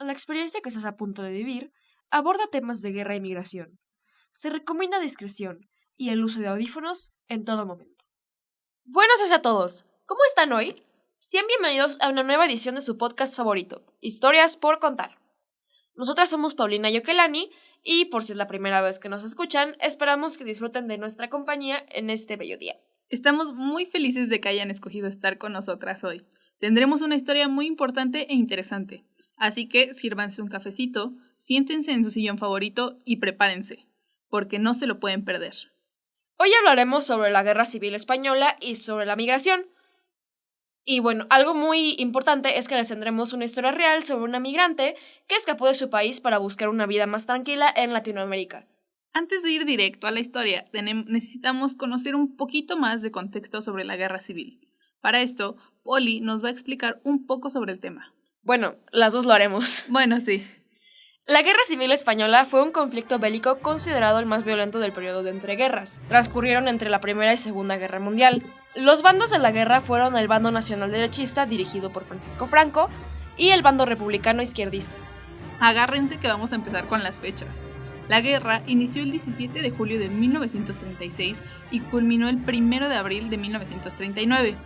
La experiencia que estás a punto de vivir aborda temas de guerra y migración. Se recomienda discreción y el uso de audífonos en todo momento. Buenos días a todos. ¿Cómo están hoy? Sean bienvenidos a una nueva edición de su podcast favorito, Historias por Contar. Nosotras somos Paulina y Okelani y, por si es la primera vez que nos escuchan, esperamos que disfruten de nuestra compañía en este bello día. Estamos muy felices de que hayan escogido estar con nosotras hoy. Tendremos una historia muy importante e interesante. Así que sírvanse un cafecito, siéntense en su sillón favorito y prepárense, porque no se lo pueden perder. Hoy hablaremos sobre la Guerra Civil Española y sobre la migración. Y bueno, algo muy importante es que les tendremos una historia real sobre una migrante que escapó de su país para buscar una vida más tranquila en Latinoamérica. Antes de ir directo a la historia, necesitamos conocer un poquito más de contexto sobre la Guerra Civil. Para esto, Poli nos va a explicar un poco sobre el tema. Bueno, las dos lo haremos. Bueno, sí. La Guerra Civil Española fue un conflicto bélico considerado el más violento del periodo de entreguerras. Transcurrieron entre la Primera y Segunda Guerra Mundial. Los bandos de la guerra fueron el bando nacional derechista, dirigido por Francisco Franco, y el bando republicano izquierdista. Agárrense que vamos a empezar con las fechas. La guerra inició el 17 de julio de 1936 y culminó el 1 de abril de 1939,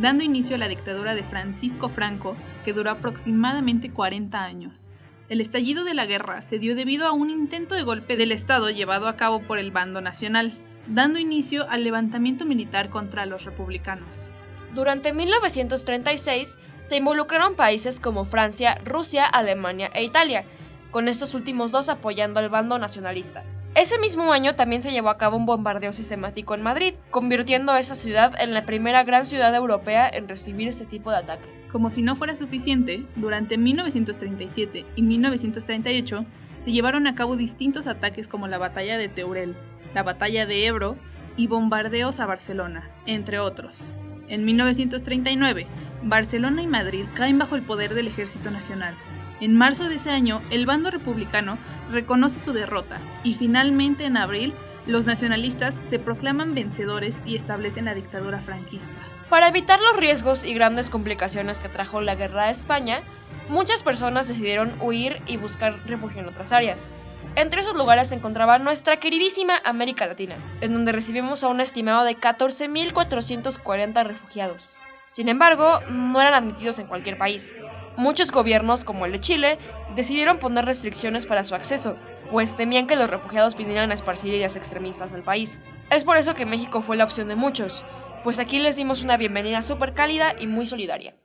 dando inicio a la dictadura de Francisco Franco, que duró aproximadamente 40 años. El estallido de la guerra se dio debido a un intento de golpe del Estado llevado a cabo por el bando nacional, dando inicio al levantamiento militar contra los republicanos. Durante 1936 se involucraron países como Francia, Rusia, Alemania e Italia, con estos últimos dos apoyando al bando nacionalista. Ese mismo año también se llevó a cabo un bombardeo sistemático en Madrid, convirtiendo a esa ciudad en la primera gran ciudad europea en recibir este tipo de ataque. Como si no fuera suficiente, durante 1937 y 1938 se llevaron a cabo distintos ataques como la Batalla de Teruel, la Batalla de Ebro y bombardeos a Barcelona, entre otros. En 1939, Barcelona y Madrid caen bajo el poder del Ejército Nacional. En marzo de ese año, el bando republicano reconoce su derrota y finalmente en abril, los nacionalistas se proclaman vencedores y establecen la dictadura franquista. Para evitar los riesgos y grandes complicaciones que trajo la guerra a España, muchas personas decidieron huir y buscar refugio en otras áreas. Entre esos lugares se encontraba nuestra queridísima América Latina, en donde recibimos a un estimado de 14.440 refugiados. Sin embargo, no eran admitidos en cualquier país. Muchos gobiernos, como el de Chile, decidieron poner restricciones para su acceso, pues temían que los refugiados vinieran a esparcir ideas extremistas al país. Es por eso que México fue la opción de muchos, pues aquí les dimos una bienvenida súper cálida y muy solidaria.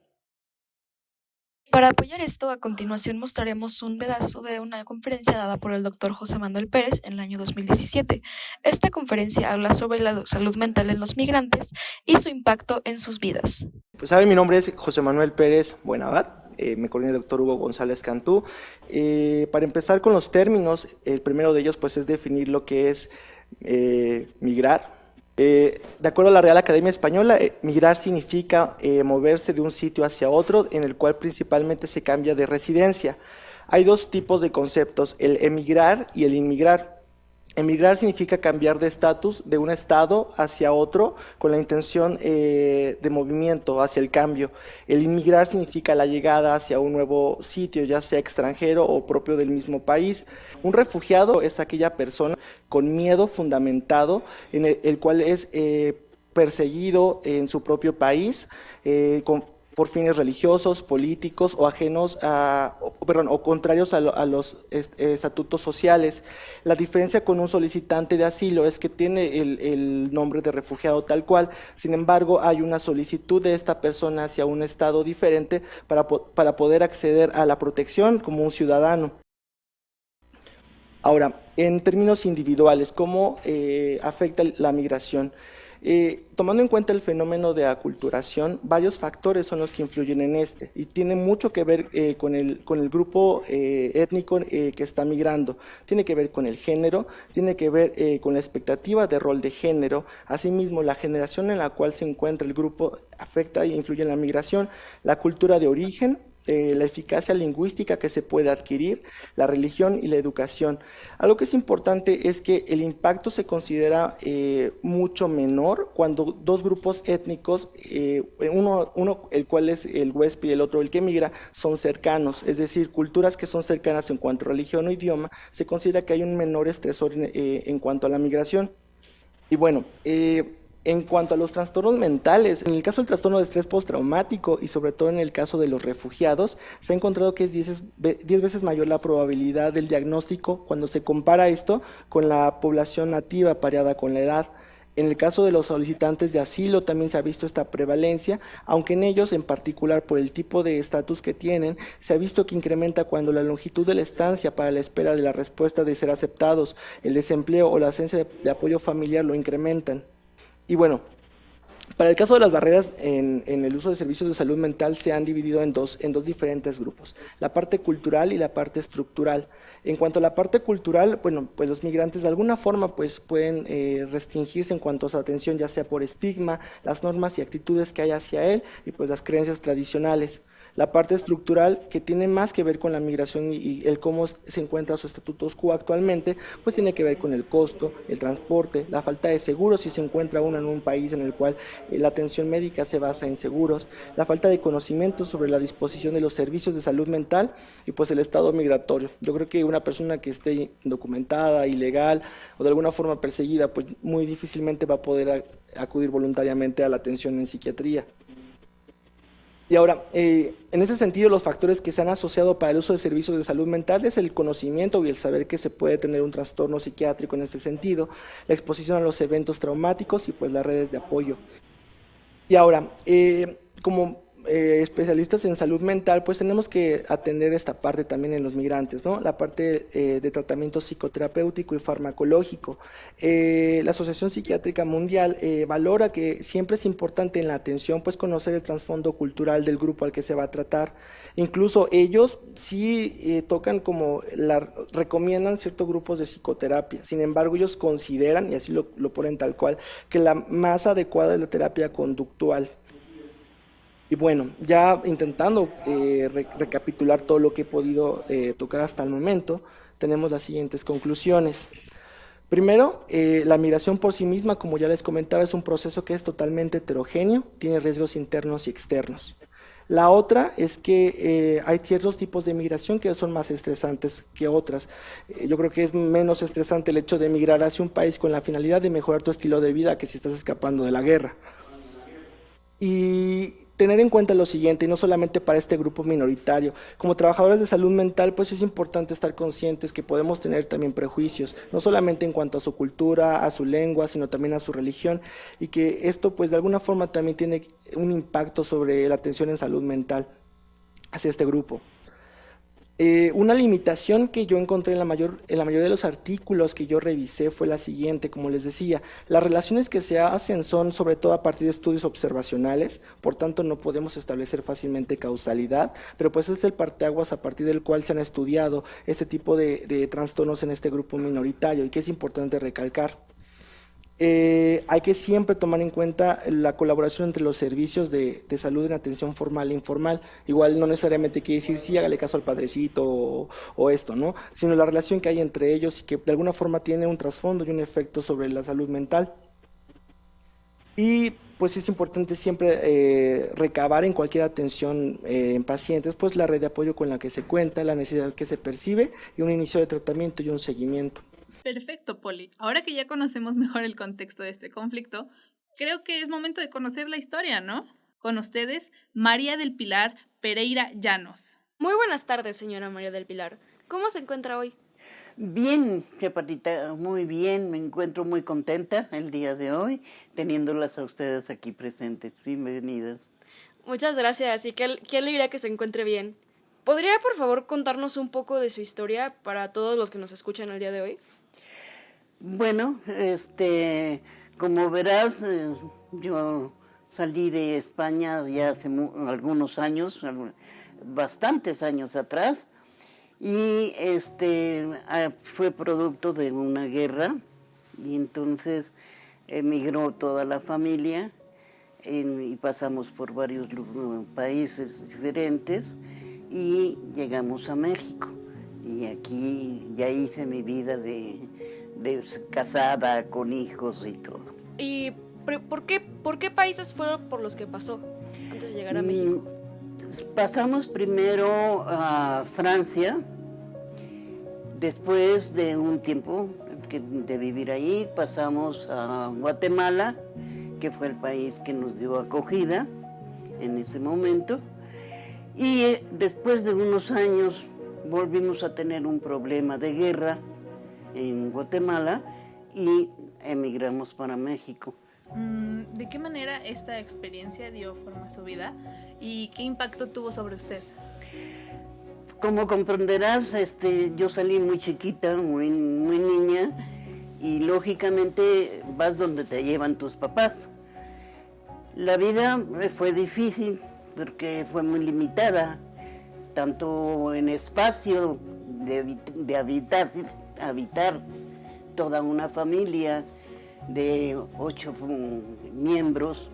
Para apoyar esto, a continuación mostraremos un pedazo de una conferencia dada por el Dr. José Manuel Pérez en el año 2017. Esta conferencia habla sobre la salud mental en los migrantes y su impacto en sus vidas. Pues mi nombre es José Manuel Pérez Buenabad, me coordina el doctor Hugo González Cantú. Para empezar con los términos, el primero de ellos pues es definir lo que es migrar. De acuerdo a la Real Academia Española, migrar significa moverse de un sitio hacia otro, en el cual principalmente se cambia de residencia. Hay dos tipos de conceptos, el emigrar y el inmigrar. Emigrar significa cambiar de estatus de un estado hacia otro con la intención de movimiento hacia el cambio. El inmigrar significa la llegada hacia un nuevo sitio, ya sea extranjero o propio del mismo país. Un refugiado es aquella persona con miedo fundamentado, en el cual es perseguido en su propio país, por fines religiosos, políticos o ajenos o contrarios a los estatutos sociales. La diferencia con un solicitante de asilo es que tiene el nombre de refugiado tal cual, sin embargo hay una solicitud de esta persona hacia un estado diferente para poder acceder a la protección como un ciudadano. Ahora, en términos individuales, ¿cómo afecta la migración? Tomando en cuenta el fenómeno de aculturación, varios factores son los que influyen en este y tiene mucho que ver con el grupo étnico que está migrando. Tiene que ver con el género, tiene que ver con la expectativa de rol de género. Asimismo, la generación en la cual se encuentra el grupo afecta e influye en la migración, la cultura de origen, la eficacia lingüística que se puede adquirir, la religión y la educación. Algo que es importante es que el impacto se considera mucho menor cuando dos grupos étnicos, uno el cual es el huésped y el otro el que migra, son cercanos, es decir, culturas que son cercanas en cuanto a religión o idioma, se considera que hay un menor estresor en cuanto a la migración. Y bueno, en cuanto a los trastornos mentales, en el caso del trastorno de estrés postraumático y sobre todo en el caso de los refugiados, se ha encontrado que es 10 veces mayor la probabilidad del diagnóstico cuando se compara esto con la población nativa pareada con la edad. En el caso de los solicitantes de asilo también se ha visto esta prevalencia, aunque en ellos, en particular por el tipo de estatus que tienen, se ha visto que incrementa cuando la longitud de la estancia para la espera de la respuesta de ser aceptados, el desempleo o la ausencia de apoyo familiar lo incrementan. Y bueno, para el caso de las barreras en el uso de servicios de salud mental se han dividido en dos diferentes grupos, la parte cultural y la parte estructural. En cuanto a la parte cultural, bueno, pues los migrantes de alguna forma pues pueden restringirse en cuanto a su atención, ya sea por estigma, las normas y actitudes que hay hacia él y pues las creencias tradicionales. La parte estructural, que tiene más que ver con la migración y el cómo se encuentra su status quo actualmente, pues tiene que ver con el costo, el transporte, la falta de seguros si se encuentra uno en un país en el cual la atención médica se basa en seguros, la falta de conocimiento sobre la disposición de los servicios de salud mental y pues el estado migratorio. Yo creo que una persona que esté indocumentada, ilegal o de alguna forma perseguida, pues muy difícilmente va a poder acudir voluntariamente a la atención en psiquiatría. Y ahora, en ese sentido, los factores que se han asociado para el uso de servicios de salud mental es el conocimiento y el saber que se puede tener un trastorno psiquiátrico en este sentido, la exposición a los eventos traumáticos y pues las redes de apoyo. Y ahora, como especialistas en salud mental, pues tenemos que atender esta parte también en los migrantes, ¿no? La parte de tratamiento psicoterapéutico y farmacológico. La Asociación Psiquiátrica Mundial valora que siempre es importante en la atención pues conocer el trasfondo cultural del grupo al que se va a tratar. Incluso ellos sí tocan como, recomiendan ciertos grupos de psicoterapia. Sin embargo, ellos consideran, y así lo ponen tal cual, que la más adecuada es la terapia conductual. Y bueno, ya intentando recapitular todo lo que he podido tocar hasta el momento, tenemos las siguientes conclusiones. Primero, la migración por sí misma, como ya les comentaba, es un proceso que es totalmente heterogéneo, tiene riesgos internos y externos. La otra es que hay ciertos tipos de migración que son más estresantes que otras. Yo creo que es menos estresante el hecho de emigrar hacia un país con la finalidad de mejorar tu estilo de vida que si estás escapando de la guerra. Y tener en cuenta lo siguiente, y no solamente para este grupo minoritario, como trabajadores de salud mental, pues es importante estar conscientes que podemos tener también prejuicios, no solamente en cuanto a su cultura, a su lengua, sino también a su religión, y que esto pues de alguna forma también tiene un impacto sobre la atención en salud mental hacia este grupo. Una limitación que yo encontré en la mayoría de los artículos que yo revisé fue la siguiente, como les decía, las relaciones que se hacen son sobre todo a partir de estudios observacionales, por tanto no podemos establecer fácilmente causalidad, pero pues es el parteaguas a partir del cual se han estudiado este tipo de trastornos en este grupo minoritario y que es importante recalcar. Hay que siempre tomar en cuenta la colaboración entre los servicios de salud en atención formal e informal. Igual no necesariamente quiere decir sí, hágale caso al padrecito o esto, ¿no? Sino la relación que hay entre ellos y que de alguna forma tiene un trasfondo y un efecto sobre la salud mental. Y pues es importante siempre recabar en cualquier atención en pacientes, pues la red de apoyo con la que se cuenta, la necesidad que se percibe y un inicio de tratamiento y un seguimiento. Perfecto, Poli. Ahora que ya conocemos mejor el contexto de este conflicto, creo que es momento de conocer la historia, ¿no? Con ustedes, María del Pilar Pereira Llanos. Muy buenas tardes, señora María del Pilar. ¿Cómo se encuentra hoy? Bien, Chaparrita, muy bien. Me encuentro muy contenta el día de hoy, teniéndolas a ustedes aquí presentes. Bienvenidas. Muchas gracias y qué alegría que se encuentre bien. ¿Podría, por favor, contarnos un poco de su historia para todos los que nos escuchan el día de hoy? Bueno, como verás, yo salí de España ya hace algunos años, bastantes años atrás, y fue producto de una guerra, y entonces emigró toda la familia y pasamos por varios países diferentes, y llegamos a México. Y aquí ya hice mi vida de casada, con hijos y todo. ¿Y por qué países fueron por los que pasó antes de llegar a México? Pasamos primero a Francia, después de un tiempo de vivir ahí, pasamos a Guatemala, que fue el país que nos dio acogida en ese momento, y después de unos años volvimos a tener un problema de guerra en Guatemala y emigramos para México. ¿De qué manera esta experiencia dio forma a su vida y qué impacto tuvo sobre usted? Como comprenderás, yo salí muy chiquita, muy niña, y lógicamente vas donde te llevan tus papás. La vida fue difícil porque fue muy limitada, tanto en espacio de habitar toda una familia de 8 miembros,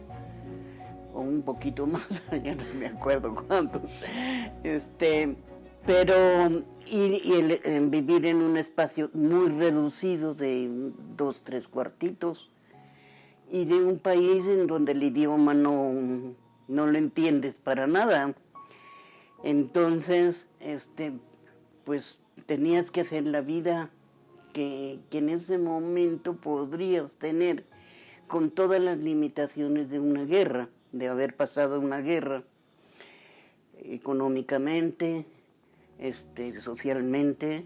o un poquito más, ya no me acuerdo cuántos, pero el vivir en un espacio muy reducido de 2, 3 cuartitos, y de un país en donde el idioma no lo entiendes para nada. Entonces, pues tenías que hacer la vida que en ese momento podrías tener, con todas las limitaciones de una guerra, de haber pasado una guerra, económicamente, socialmente,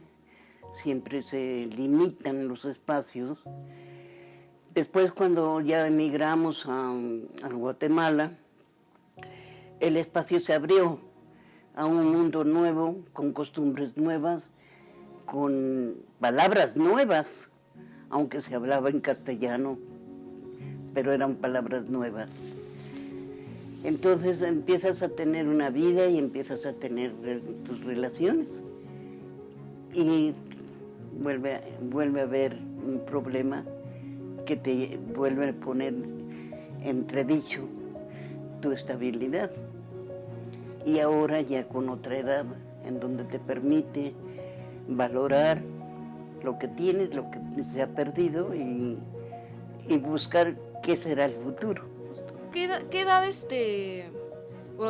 siempre se limitan los espacios. Después, cuando ya emigramos a Guatemala, el espacio se abrió a un mundo nuevo, con costumbres nuevas, con palabras nuevas, aunque se hablaba en castellano, pero eran palabras nuevas. Entonces empiezas a tener una vida y empiezas a tener tus relaciones. Y vuelve a haber un problema que te vuelve a poner entredicho tu estabilidad. Y ahora ya con otra edad, en donde te permite valorar lo que tienes, lo que se ha perdido y buscar qué será el futuro. ¿Qué edad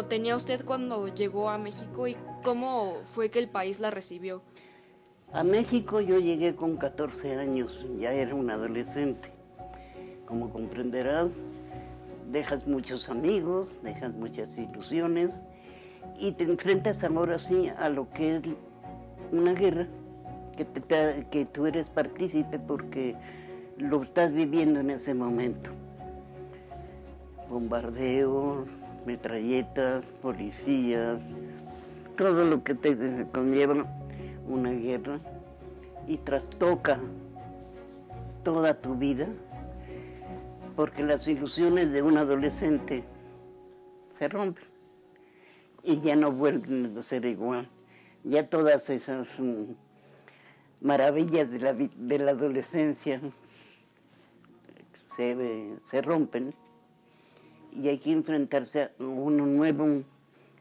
tenía usted cuando llegó a México y cómo fue que el país la recibió? A México yo llegué con 14 años, ya era un adolescente. Como comprenderás, dejas muchos amigos, dejas muchas ilusiones y te enfrentas ahora sí a lo que es una guerra, que tú eres partícipe porque lo estás viviendo en ese momento. Bombardeos, metralletas, policías, todo lo que te conlleva una guerra y trastoca toda tu vida, porque las ilusiones de un adolescente se rompen y ya no vuelven a ser igual. Ya todas esas maravillas de la adolescencia se rompen y hay que enfrentarse a un nuevo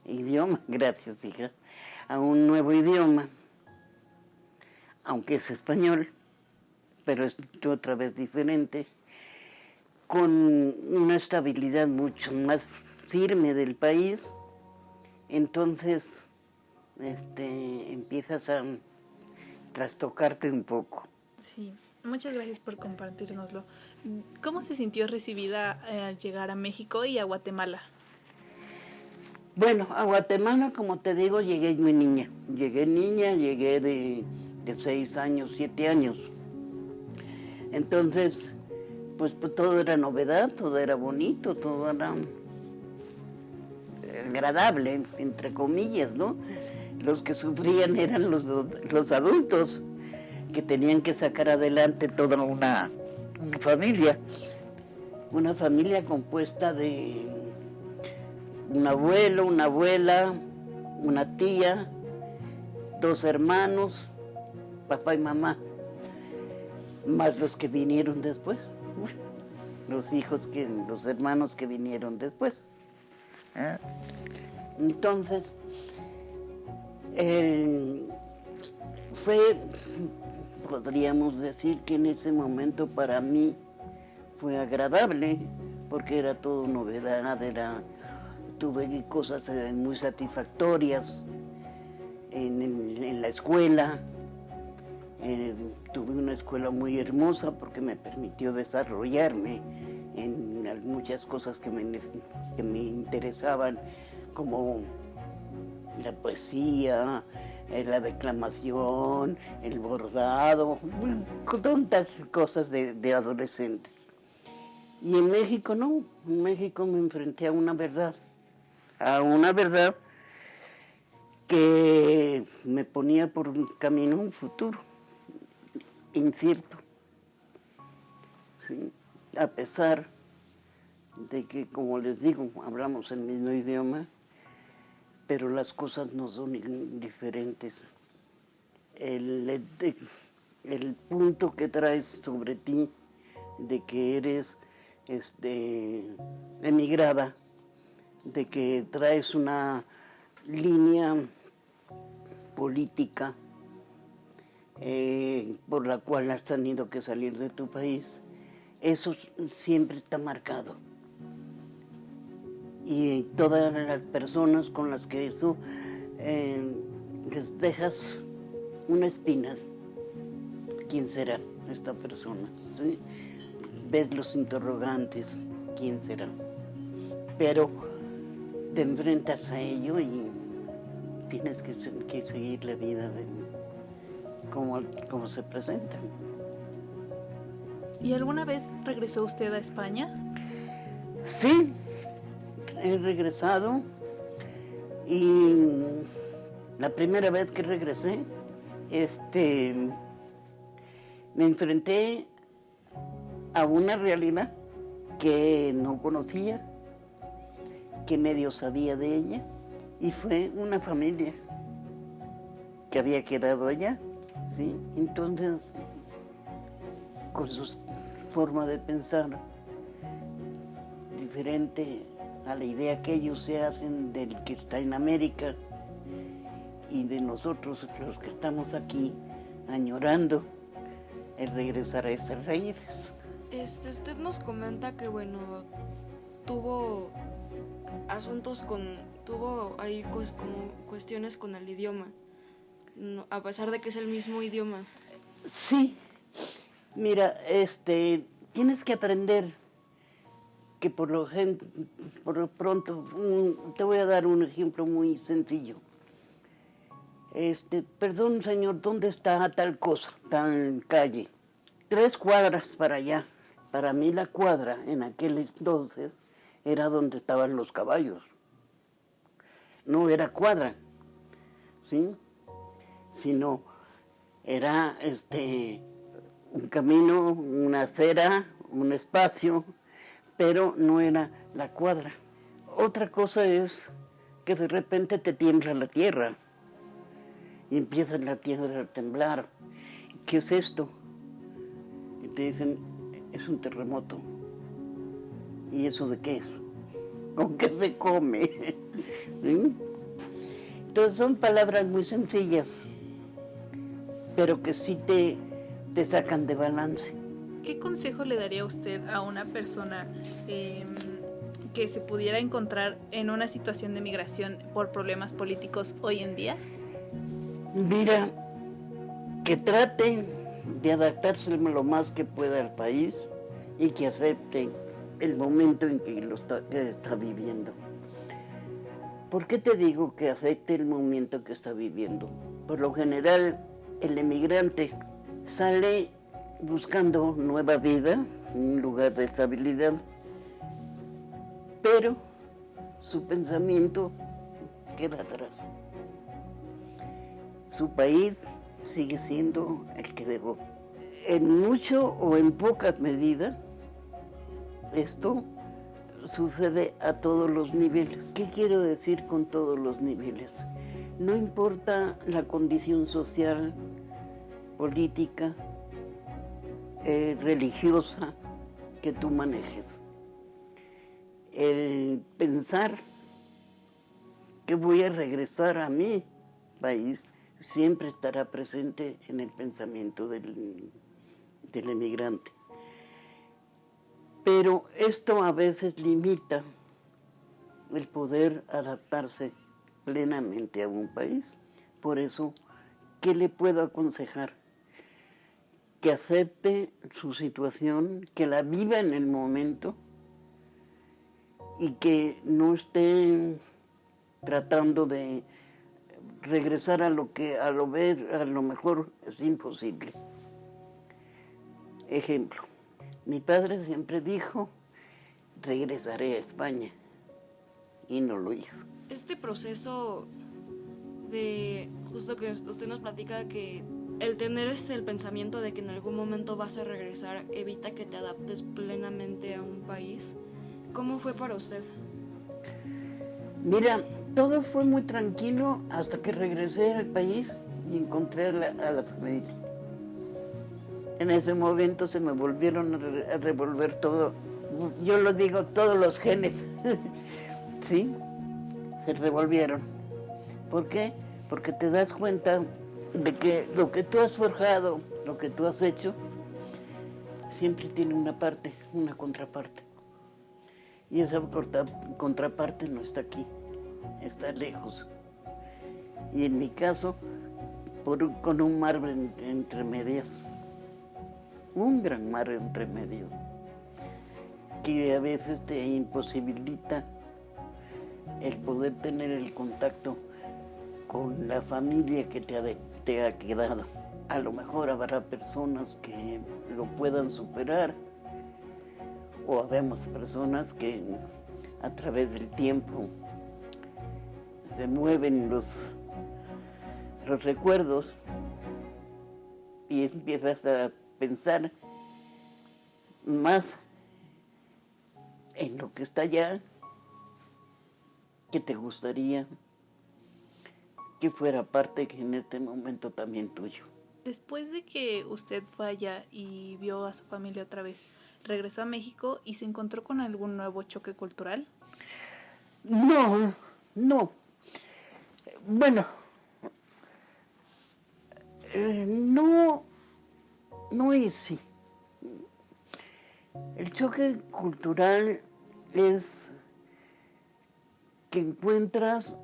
idioma, gracias hija, a un nuevo idioma, aunque es español, pero es otra vez diferente, con una estabilidad mucho más firme del país. Entonces empiezas a trastocarte un poco. Sí, muchas gracias por compartirnoslo. ¿Cómo se sintió recibida al llegar a México y a Guatemala? Bueno, a Guatemala, como te digo, llegué muy niña. Llegué de 6 años, 7 años. Entonces, pues todo era novedad, todo era bonito, todo era agradable, entre comillas, ¿no? Los que sufrían eran los adultos, que tenían que sacar adelante toda una familia compuesta de un abuelo, una abuela, una tía, 2 hermanos, papá y mamá, más los que vinieron después, los hermanos que vinieron después. Entonces, Fue, podríamos decir que en ese momento para mí fue agradable, porque era todo novedad, tuve cosas muy satisfactorias en la escuela. Tuve una escuela muy hermosa porque me permitió desarrollarme en muchas cosas que me interesaban, como la poesía, la declamación, el bordado, tantas cosas de adolescentes. Y en México no, en México me enfrenté a una verdad que me ponía por un camino, un futuro incierto, ¿sí? A pesar de que, como les digo, hablamos el mismo idioma, pero las cosas no son diferentes. El punto que traes sobre ti de que eres emigrada, de que traes una línea política por la cual has tenido que salir de tu país, eso siempre está marcado. Y todas las personas con las que eso les dejas una espina, ¿quién será esta persona? ¿Sí? Ves los interrogantes, ¿quién será? Pero te enfrentas a ello y tienes que seguir la vida como se presentan. ¿Y alguna vez regresó usted a España? Sí, he regresado y la primera vez que regresé, me enfrenté a una realidad que no conocía, que medio sabía de ella, y fue una familia que había quedado allá, ¿sí? Entonces, con su forma de pensar diferente a la idea que ellos se hacen del que está en América y de nosotros los que estamos aquí añorando el regresar a esas raíces. Usted nos comenta que, bueno, tuvo ahí como cuestiones con el idioma, a pesar de que es el mismo idioma. Sí, mira, tienes que aprender que por lo pronto, te voy a dar un ejemplo muy sencillo. Perdón, señor, ¿dónde está tal cosa, tal calle? 3 cuadras para allá. Para mí la cuadra en aquel entonces era donde estaban los caballos. No era cuadra, ¿sí? Sino era un camino, una acera, un espacio, pero no era la cuadra. Otra cosa es que de repente te tiembla la tierra y empieza la tierra a temblar. ¿Qué es esto? Y te dicen, es un terremoto. ¿Y eso de qué es? ¿Con qué se come? ¿Sí? Entonces son palabras muy sencillas, pero que sí te sacan de balance. ¿Qué consejo le daría usted a una persona que se pudiera encontrar en una situación de migración por problemas políticos hoy en día? Mira, que trate de adaptarse lo más que pueda al país y que acepte el momento en que está viviendo. ¿Por qué te digo que acepte el momento que está viviendo? Por lo general, el emigrante sale buscando nueva vida, un lugar de estabilidad, pero su pensamiento queda atrás. Su país sigue siendo el que dejó. En mucho o en poca medida, esto sucede a todos los niveles. ¿Qué quiero decir con todos los niveles? No importa la condición social, política, religiosa que tú manejes. El pensar que voy a regresar a mi país siempre estará presente en el pensamiento del emigrante. Pero esto a veces limita el poder adaptarse plenamente a un país. Por eso, ¿qué le puedo aconsejar? Que acepte su situación, que la viva en el momento y que no esté tratando de regresar a lo que a lo mejor es imposible. Ejemplo, mi padre siempre dijo, regresaré a España, y no lo hizo. Este proceso de, justo que usted nos platica, que el tener el pensamiento de que en algún momento vas a regresar evita que te adaptes plenamente a un país, ¿cómo fue para usted? Mira, todo fue muy tranquilo hasta que regresé al país y encontré a la familia. En ese momento se me volvieron a revolver todo, yo lo digo, todos los genes, ¿sí? Se revolvieron. ¿Por qué? Porque te das cuenta de que lo que tú has forjado, lo que tú has hecho, siempre tiene una parte, una contraparte. Y esa contraparte no está aquí, está lejos. Y en mi caso, con un mar entre medias, un gran mar entre medios, que a veces te imposibilita el poder tener el contacto con la familia que te ha quedado. A lo mejor habrá personas que lo puedan superar, o habemos personas que a través del tiempo se mueven los recuerdos y empiezas a pensar más en lo que está allá, que te gustaría que fuera parte que en este momento también tuyo. Después de que usted vaya y vio a su familia otra vez, ¿regresó a México y se encontró con algún nuevo choque cultural? No. Bueno, no y sí. El choque cultural es que encuentras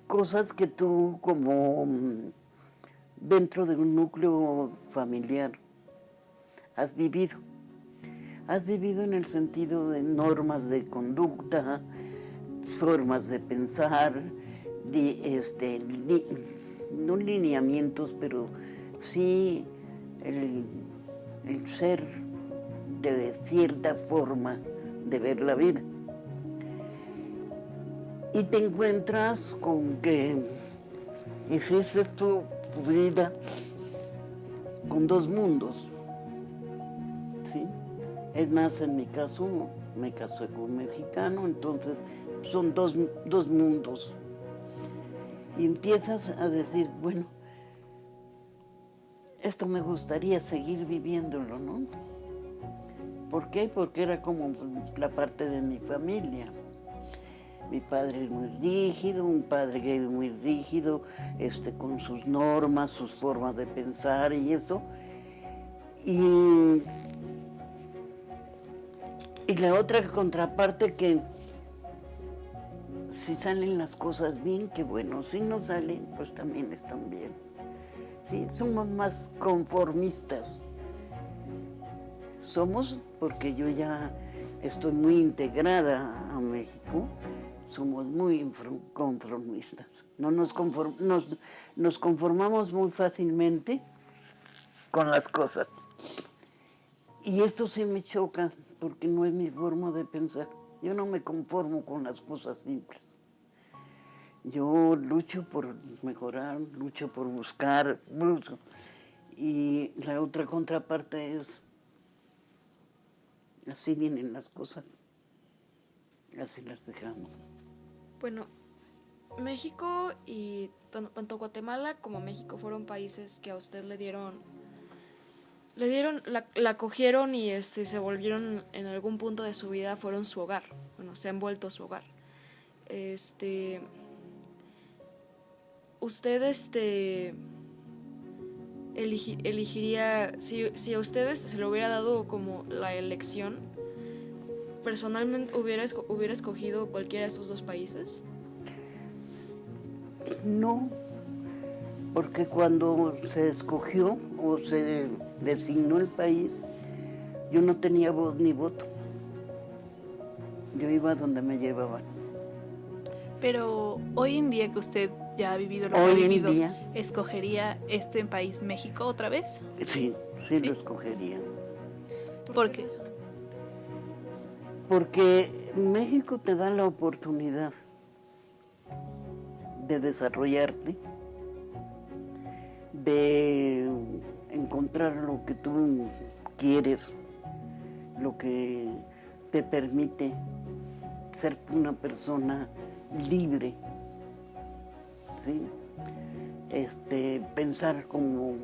cosas que tú, como dentro de un núcleo familiar, has vivido. Has vivido en el sentido de normas de conducta, formas de pensar, no lineamientos, pero sí el ser de cierta forma de ver la vida. Y te encuentras con que hiciste tu vida con dos mundos, ¿sí? Es más, en mi caso, me casé con un mexicano, entonces son dos mundos. Y empiezas a decir, bueno, esto me gustaría seguir viviéndolo, ¿no? ¿Por qué? Porque era como la parte de mi familia. Mi padre es muy rígido, un padre gay muy rígido, con sus normas, sus formas de pensar y eso. Y la otra contraparte, que si salen las cosas bien, qué bueno, si no salen, pues también están bien. Sí, somos más conformistas. Somos, porque yo ya estoy muy integrada a México, somos muy conformistas. Nos conformamos muy fácilmente con las cosas. Y esto sí me choca, porque no es mi forma de pensar. Yo no me conformo con las cosas simples. Yo lucho por mejorar, lucho por buscar, lucho. Y la otra contraparte es, así vienen las cosas, así las dejamos. Bueno, México y tanto Guatemala como México fueron países que a usted le dieron, la acogieron y se volvieron en algún punto de su vida, fueron su hogar. Bueno, se han vuelto su hogar. usted elegiría, si a ustedes se le hubiera dado como la elección, personalmente hubiera escogido cualquiera de esos dos países? No, porque cuando se escogió o se designó el país, yo no tenía voz ni voto. Yo iba donde me llevaban. Pero hoy en día que usted ya ha vivido lo que ha Hoy en vivido, día, ¿escogería este país, México, otra vez? sí, Sí. lo escogería. ¿Por qué? Porque México te da la oportunidad de desarrollarte, de encontrar lo que tú quieres, lo que te permite ser una persona libre, ¿sí? Pensar como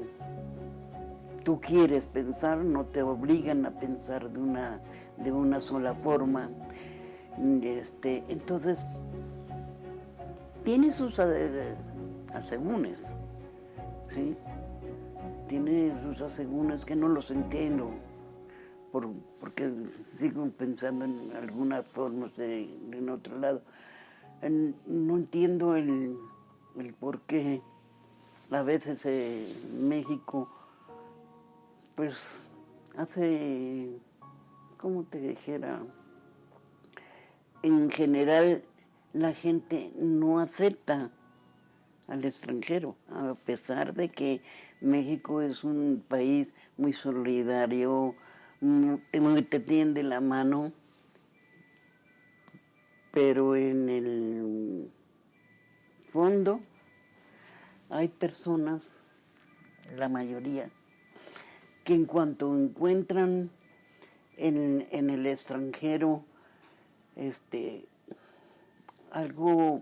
tú quieres pensar, no te obligan a pensar de una sola forma. Entonces, tiene sus asegúnes, ¿sí? Tiene sus asegúnes que no los entiendo, porque sigo pensando en algunas formas en otro lado. No entiendo el por qué a veces México, pues, hace, ¿cómo te dijera? En general, la gente no acepta al extranjero, a pesar de que México es un país muy solidario, te tiende la mano, pero en el fondo hay personas, la mayoría, que en cuanto encuentran en el extranjero algo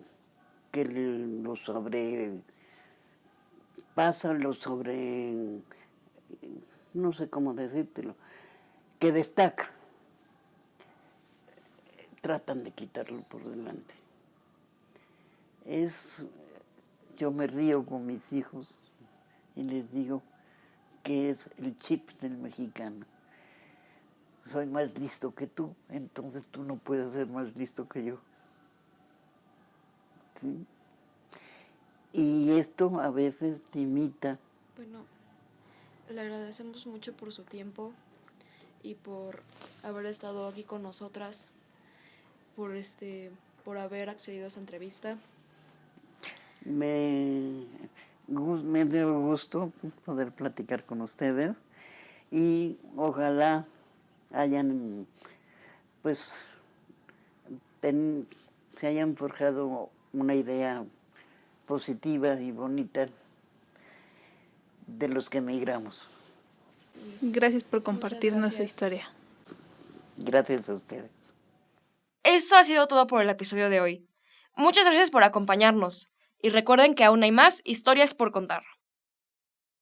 que lo sobrepasa, no sé cómo decírtelo, que destaca, tratan de quitarlo por delante. Yo me río con mis hijos y les digo que es el chip del mexicano. Soy más listo que tú, entonces tú no puedes ser más listo que yo. ¿Sí? Y esto a veces limita. Bueno, le agradecemos mucho por su tiempo y por haber estado aquí con nosotras, por haber accedido a esta entrevista. Me dio gusto poder platicar con ustedes y ojalá hayan, pues, se hayan forjado una idea positiva y bonita de los que emigramos. Gracias por compartirnos su gracias. historia. Gracias a ustedes. Eso ha sido todo por el episodio de hoy. Muchas gracias por acompañarnos y recuerden que aún hay más historias por contar.